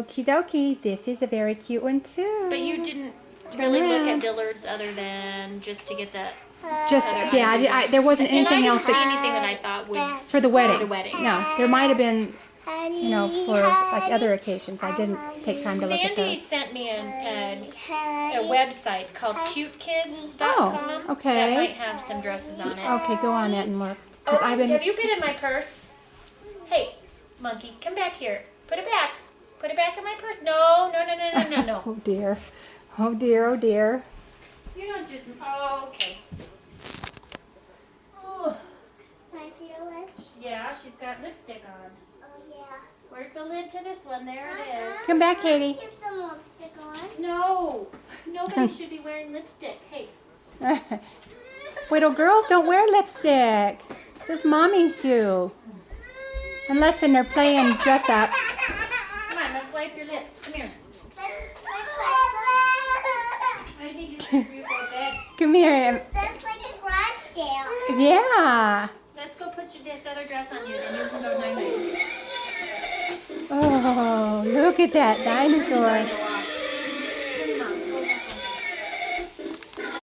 Okie dokie. This is a very cute one too. But you didn't Turn really look around. at Dillard's other than just to get that. Just other yeah, items. there wasn't And I anything didn't else see that, anything that I thought would for the wedding. For the wedding. No, there might have been, for like other occasions. I didn't take time to look at Sandy those. sent me a website called cutekids.com. Oh, okay. That might have some dresses on it. Okay, go on it and look. 'Cause Oh, I've been. have you been in my purse? Hey, monkey, come back here. Put it back. Put it back in my purse. No, no, no, no, no, no, no. Oh dear. Oh dear. Oh dear. You don't just. Oh, okay. Oh, Can I see your lips? yeah, she's got lipstick on. Oh, yeah. Where's the lid to this one? There it is. Come back, Katie. Get some lipstick on. No, nobody should be wearing lipstick. Hey, Little girls don't wear lipstick. Just mommies do. Unless they're playing dress up. come on, let's wipe your lips. Come here. I need you to for you go to bed. Come here. That's like a garage sale. Yeah. Let's go put this other dress on you, then you can go night night. Oh, look at that dinosaur.